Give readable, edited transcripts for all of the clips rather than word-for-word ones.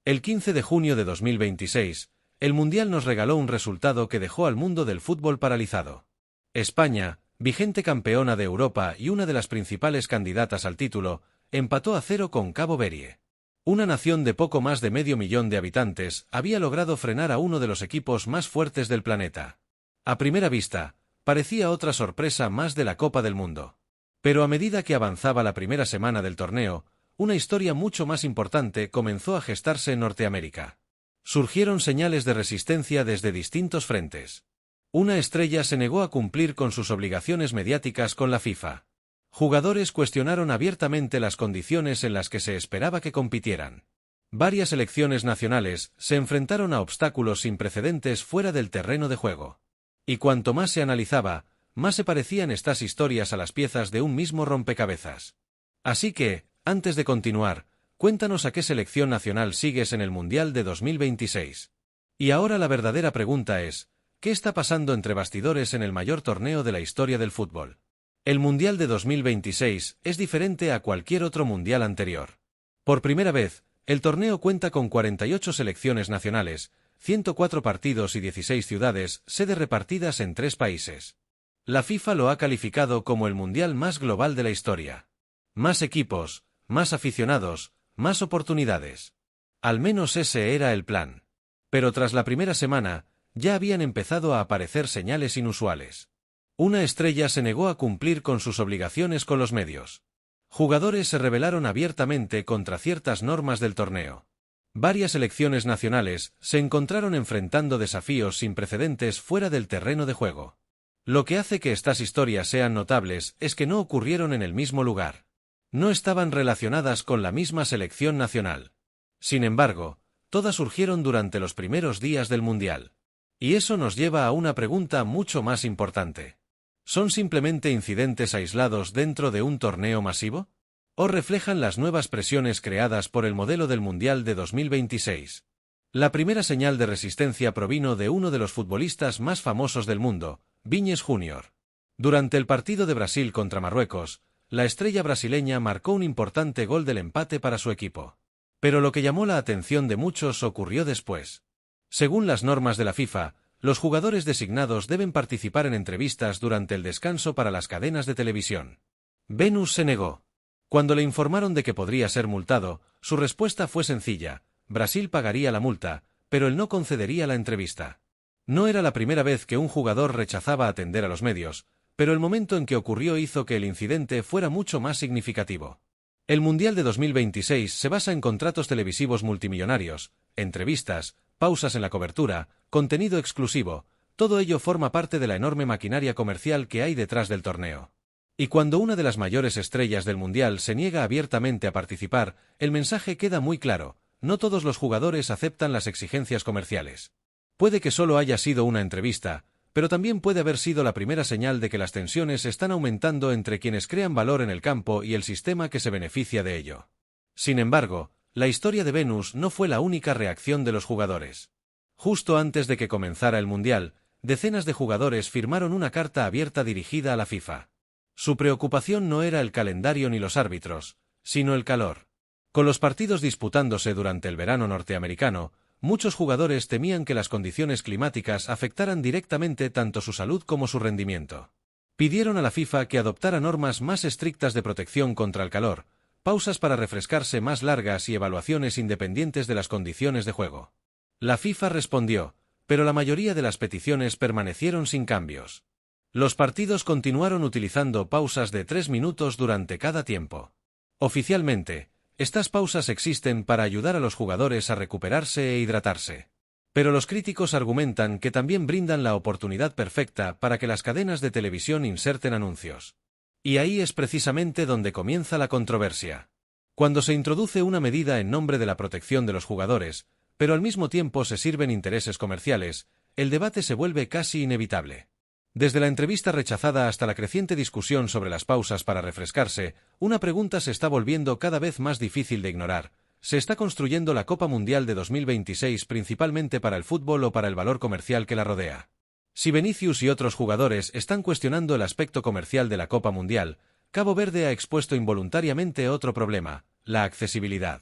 El 15 de junio de 2026, el Mundial nos regaló un resultado que dejó al mundo del fútbol paralizado. España, vigente campeona de Europa y una de las principales candidatas al título, empató a 0 con Cabo Verde. Una nación de poco más de medio millón de habitantes había logrado frenar a uno de los equipos más fuertes del planeta. A primera vista, parecía otra sorpresa más de la Copa del Mundo. Pero a medida que avanzaba la primera semana del torneo, una historia mucho más importante comenzó a gestarse en Norteamérica. Surgieron señales de resistencia desde distintos frentes. Una estrella se negó a cumplir con sus obligaciones mediáticas con la FIFA. Jugadores cuestionaron abiertamente las condiciones en las que se esperaba que compitieran. Varias selecciones nacionales se enfrentaron a obstáculos sin precedentes fuera del terreno de juego. Y cuanto más se analizaba, más se parecían estas historias a las piezas de un mismo rompecabezas. Así que, antes de continuar, cuéntanos a qué selección nacional sigues en el Mundial de 2026. Y ahora la verdadera pregunta es, ¿qué está pasando entre bastidores en el mayor torneo de la historia del fútbol? El Mundial de 2026 es diferente a cualquier otro Mundial anterior. Por primera vez, el torneo cuenta con 48 selecciones nacionales, 104 partidos y 16 ciudades, sede repartidas en 3 países. La FIFA lo ha calificado como el Mundial más global de la historia. Más equipos, más aficionados, más oportunidades. Al menos ese era el plan. Pero tras la primera semana, ya habían empezado a aparecer señales inusuales. Una estrella se negó a cumplir con sus obligaciones con los medios. Jugadores se rebelaron abiertamente contra ciertas normas del torneo. Varias selecciones nacionales se encontraron enfrentando desafíos sin precedentes fuera del terreno de juego. Lo que hace que estas historias sean notables es que no ocurrieron en el mismo lugar. No estaban relacionadas con la misma selección nacional. Sin embargo, todas surgieron durante los primeros días del Mundial. Y eso nos lleva a una pregunta mucho más importante. ¿Son simplemente incidentes aislados dentro de un torneo masivo? ¿O reflejan las nuevas presiones creadas por el modelo del Mundial de 2026? La primera señal de resistencia provino de uno de los futbolistas más famosos del mundo, Vinícius Júnior. Durante el partido de Brasil contra Marruecos, la estrella brasileña marcó un importante gol del empate para su equipo. Pero lo que llamó la atención de muchos ocurrió después. Según las normas de la FIFA, los jugadores designados deben participar en entrevistas durante el descanso para las cadenas de televisión. Vinícius se negó. Cuando le informaron de que podría ser multado, su respuesta fue sencilla: Brasil pagaría la multa, pero él no concedería la entrevista. No era la primera vez que un jugador rechazaba atender a los medios, pero el momento en que ocurrió hizo que el incidente fuera mucho más significativo. El Mundial de 2026 se basa en contratos televisivos multimillonarios, entrevistas, pausas en la cobertura, contenido exclusivo, todo ello forma parte de la enorme maquinaria comercial que hay detrás del torneo. Y cuando una de las mayores estrellas del Mundial se niega abiertamente a participar, el mensaje queda muy claro: no todos los jugadores aceptan las exigencias comerciales. Puede que solo haya sido una entrevista, pero también puede haber sido la primera señal de que las tensiones están aumentando entre quienes crean valor en el campo y el sistema que se beneficia de ello. Sin embargo, la historia de Vinícius no fue la única reacción de los jugadores. Justo antes de que comenzara el Mundial, decenas de jugadores firmaron una carta abierta dirigida a la FIFA. Su preocupación no era el calendario ni los árbitros, sino el calor. Con los partidos disputándose durante el verano norteamericano, muchos jugadores temían que las condiciones climáticas afectaran directamente tanto su salud como su rendimiento. Pidieron a la FIFA que adoptara normas más estrictas de protección contra el calor, pausas para refrescarse más largas y evaluaciones independientes de las condiciones de juego. La FIFA respondió, pero la mayoría de las peticiones permanecieron sin cambios. Los partidos continuaron utilizando pausas de 3 minutos durante cada tiempo. Oficialmente, estas pausas existen para ayudar a los jugadores a recuperarse e hidratarse. Pero los críticos argumentan que también brindan la oportunidad perfecta para que las cadenas de televisión inserten anuncios. Y ahí es precisamente donde comienza la controversia. Cuando se introduce una medida en nombre de la protección de los jugadores, pero al mismo tiempo se sirven intereses comerciales, el debate se vuelve casi inevitable. Desde la entrevista rechazada hasta la creciente discusión sobre las pausas para refrescarse, una pregunta se está volviendo cada vez más difícil de ignorar: ¿se está construyendo la Copa Mundial de 2026 principalmente para el fútbol o para el valor comercial que la rodea? Si Vinícius y otros jugadores están cuestionando el aspecto comercial de la Copa Mundial, Cabo Verde ha expuesto involuntariamente otro problema: la accesibilidad.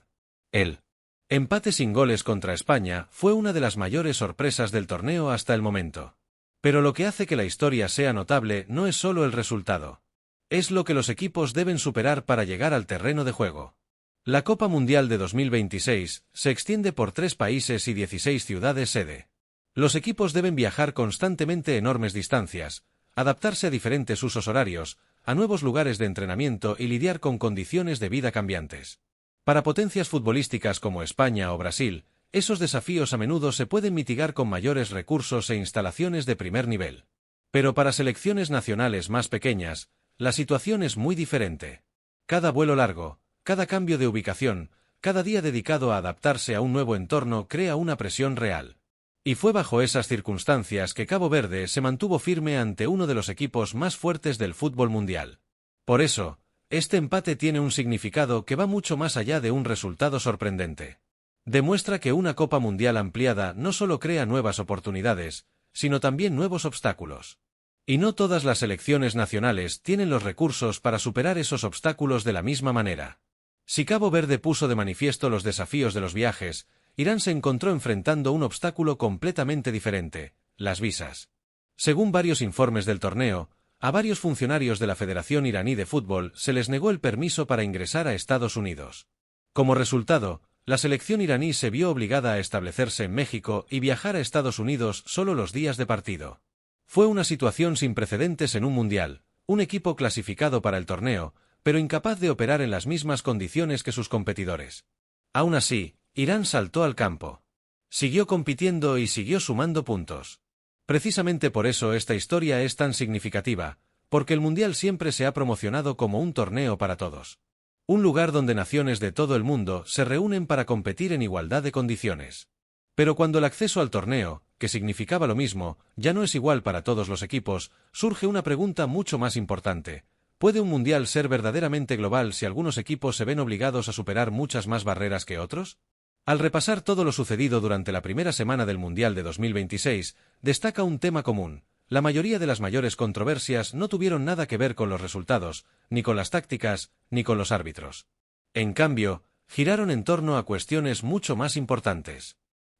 El Empate sin goles contra España fue una de las mayores sorpresas del torneo hasta el momento. Pero lo que hace que la historia sea notable no es solo el resultado. Es lo que los equipos deben superar para llegar al terreno de juego. La Copa Mundial de 2026 se extiende por 3 países y 16 ciudades sede. Los equipos deben viajar constantemente enormes distancias, adaptarse a diferentes usos horarios, a nuevos lugares de entrenamiento y lidiar con condiciones de vida cambiantes. Para potencias futbolísticas como España o Brasil, esos desafíos a menudo se pueden mitigar con mayores recursos e instalaciones de primer nivel. Pero para selecciones nacionales más pequeñas, la situación es muy diferente. Cada vuelo largo, cada cambio de ubicación, cada día dedicado a adaptarse a un nuevo entorno crea una presión real. Y fue bajo esas circunstancias que Cabo Verde se mantuvo firme ante uno de los equipos más fuertes del fútbol mundial. Por eso, este empate tiene un significado que va mucho más allá de un resultado sorprendente. Demuestra que una Copa Mundial ampliada no solo crea nuevas oportunidades, sino también nuevos obstáculos. Y no todas las selecciones nacionales tienen los recursos para superar esos obstáculos de la misma manera. Si Cabo Verde puso de manifiesto los desafíos de los viajes, Irán se encontró enfrentando un obstáculo completamente diferente: las visas. Según varios informes del torneo, a varios funcionarios de la Federación Iraní de Fútbol se les negó el permiso para ingresar a Estados Unidos. Como resultado, la selección iraní se vio obligada a establecerse en México y viajar a Estados Unidos solo los días de partido. Fue una situación sin precedentes en un mundial, un equipo clasificado para el torneo, pero incapaz de operar en las mismas condiciones que sus competidores. Aún así, Irán saltó al campo. Siguió compitiendo y siguió sumando puntos. Precisamente por eso esta historia es tan significativa, porque el mundial siempre se ha promocionado como un torneo para todos. Un lugar donde naciones de todo el mundo se reúnen para competir en igualdad de condiciones. Pero cuando el acceso al torneo, que significaba lo mismo, ya no es igual para todos los equipos, surge una pregunta mucho más importante: ¿puede un mundial ser verdaderamente global si algunos equipos se ven obligados a superar muchas más barreras que otros? Al repasar todo lo sucedido durante la primera semana del Mundial de 2026, destaca un tema común: la mayoría de las mayores controversias no tuvieron nada que ver con los resultados, ni con las tácticas, ni con los árbitros. En cambio, giraron en torno a cuestiones mucho más importantes.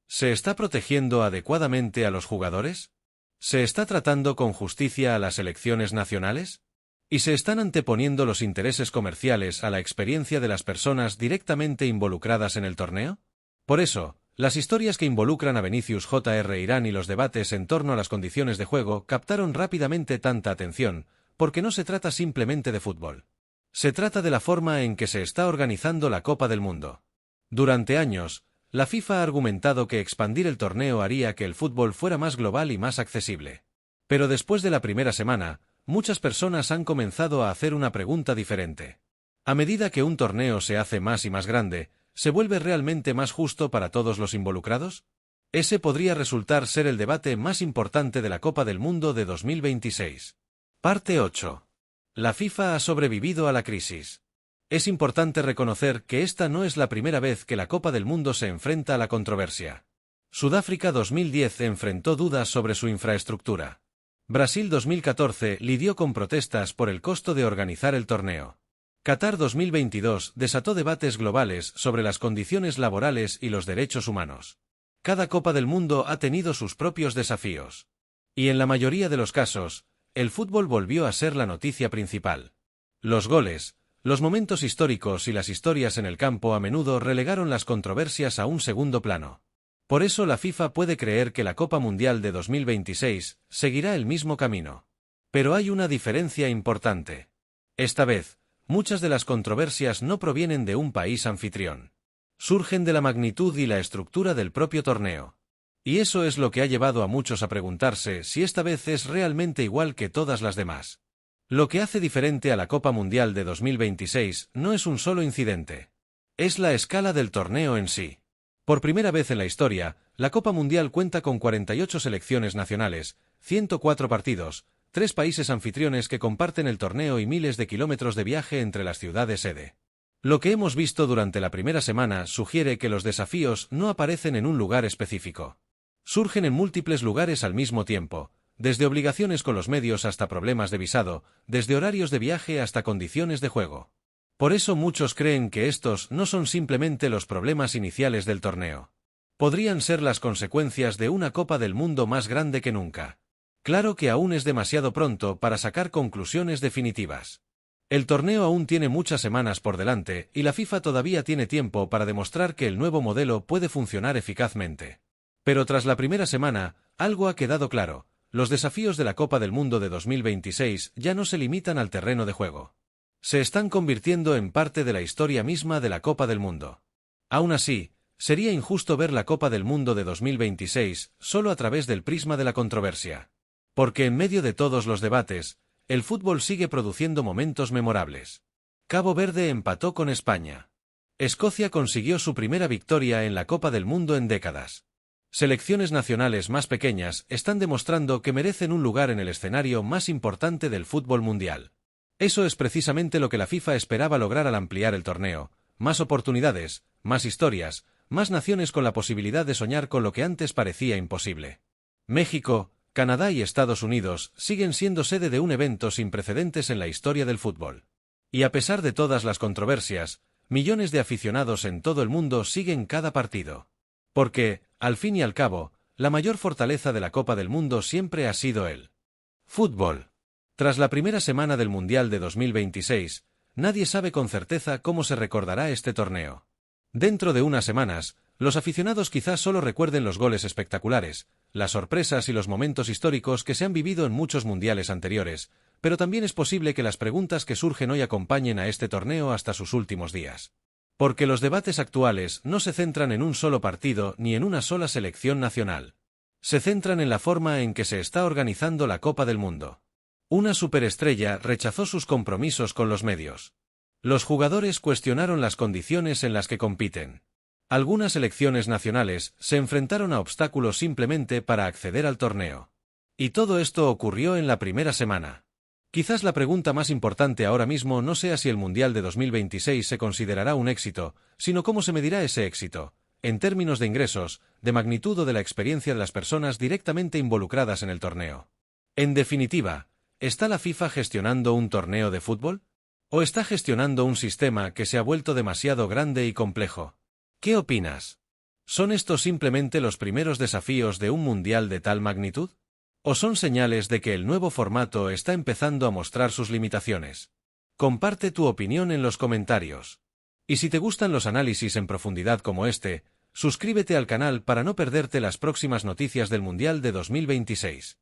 ¿Se está protegiendo adecuadamente a los jugadores? ¿Se está tratando con justicia a las selecciones nacionales? ¿Y se están anteponiendo los intereses comerciales a la experiencia de las personas directamente involucradas en el torneo? Por eso, las historias que involucran a Vinicius Jr. Irán y los debates en torno a las condiciones de juego captaron rápidamente tanta atención, porque no se trata simplemente de fútbol. Se trata de la forma en que se está organizando la Copa del Mundo. Durante años, la FIFA ha argumentado que expandir el torneo haría que el fútbol fuera más global y más accesible. Pero después de la primera semana, muchas personas han comenzado a hacer una pregunta diferente. A medida que un torneo se hace más y más grande, ¿se vuelve realmente más justo para todos los involucrados? Ese podría resultar ser el debate más importante de la Copa del Mundo de 2026. Parte 8. La FIFA ha sobrevivido a la crisis. Es importante reconocer que esta no es la primera vez que la Copa del Mundo se enfrenta a la controversia. Sudáfrica 2010 enfrentó dudas sobre su infraestructura. Brasil 2014 lidió con protestas por el costo de organizar el torneo. Qatar 2022 desató debates globales sobre las condiciones laborales y los derechos humanos. Cada Copa del Mundo ha tenido sus propios desafíos. Y en la mayoría de los casos, el fútbol volvió a ser la noticia principal. Los goles, los momentos históricos y las historias en el campo a menudo relegaron las controversias a un segundo plano. Por eso la FIFA puede creer que la Copa Mundial de 2026 seguirá el mismo camino. Pero hay una diferencia importante. Esta vez, muchas de las controversias no provienen de un país anfitrión. Surgen de la magnitud y la estructura del propio torneo. Y eso es lo que ha llevado a muchos a preguntarse si esta vez es realmente igual que todas las demás. Lo que hace diferente a la Copa Mundial de 2026 no es un solo incidente. Es la escala del torneo en sí. Por primera vez en la historia, la Copa Mundial cuenta con 48 selecciones nacionales, 104 partidos, 3 países anfitriones que comparten el torneo y miles de kilómetros de viaje entre las ciudades sede. Lo que hemos visto durante la primera semana sugiere que los desafíos no aparecen en un lugar específico. Surgen en múltiples lugares al mismo tiempo, desde obligaciones con los medios hasta problemas de visado, desde horarios de viaje hasta condiciones de juego. Por eso muchos creen que estos no son simplemente los problemas iniciales del torneo. Podrían ser las consecuencias de una Copa del Mundo más grande que nunca. Claro que aún es demasiado pronto para sacar conclusiones definitivas. El torneo aún tiene muchas semanas por delante y la FIFA todavía tiene tiempo para demostrar que el nuevo modelo puede funcionar eficazmente. Pero tras la primera semana, algo ha quedado claro: los desafíos de la Copa del Mundo de 2026 ya no se limitan al terreno de juego. Se están convirtiendo en parte de la historia misma de la Copa del Mundo. Aún así, sería injusto ver la Copa del Mundo de 2026 solo a través del prisma de la controversia. Porque en medio de todos los debates, el fútbol sigue produciendo momentos memorables. Cabo Verde empató con España. Escocia consiguió su primera victoria en la Copa del Mundo en décadas. Selecciones nacionales más pequeñas están demostrando que merecen un lugar en el escenario más importante del fútbol mundial. Eso es precisamente lo que la FIFA esperaba lograr al ampliar el torneo: más oportunidades, más historias, más naciones con la posibilidad de soñar con lo que antes parecía imposible. México, Canadá y Estados Unidos siguen siendo sede de un evento sin precedentes en la historia del fútbol. Y a pesar de todas las controversias, millones de aficionados en todo el mundo siguen cada partido. Porque, al fin y al cabo, la mayor fortaleza de la Copa del Mundo siempre ha sido el fútbol. Tras la primera semana del Mundial de 2026, nadie sabe con certeza cómo se recordará este torneo. Dentro de unas semanas, los aficionados quizás solo recuerden los goles espectaculares, las sorpresas y los momentos históricos que se han vivido en muchos mundiales anteriores, pero también es posible que las preguntas que surgen hoy acompañen a este torneo hasta sus últimos días. Porque los debates actuales no se centran en un solo partido ni en una sola selección nacional. Se centran en la forma en que se está organizando la Copa del Mundo. Una superestrella rechazó sus compromisos con los medios. Los jugadores cuestionaron las condiciones en las que compiten. Algunas selecciones nacionales se enfrentaron a obstáculos simplemente para acceder al torneo. Y todo esto ocurrió en la primera semana. Quizás la pregunta más importante ahora mismo no sea si el Mundial de 2026 se considerará un éxito, sino cómo se medirá ese éxito, en términos de ingresos, de magnitud o de la experiencia de las personas directamente involucradas en el torneo. En definitiva, ¿está la FIFA gestionando un torneo de fútbol? ¿O está gestionando un sistema que se ha vuelto demasiado grande y complejo? ¿Qué opinas? ¿Son estos simplemente los primeros desafíos de un mundial de tal magnitud? ¿O son señales de que el nuevo formato está empezando a mostrar sus limitaciones? Comparte tu opinión en los comentarios. Y si te gustan los análisis en profundidad como este, suscríbete al canal para no perderte las próximas noticias del Mundial de 2026.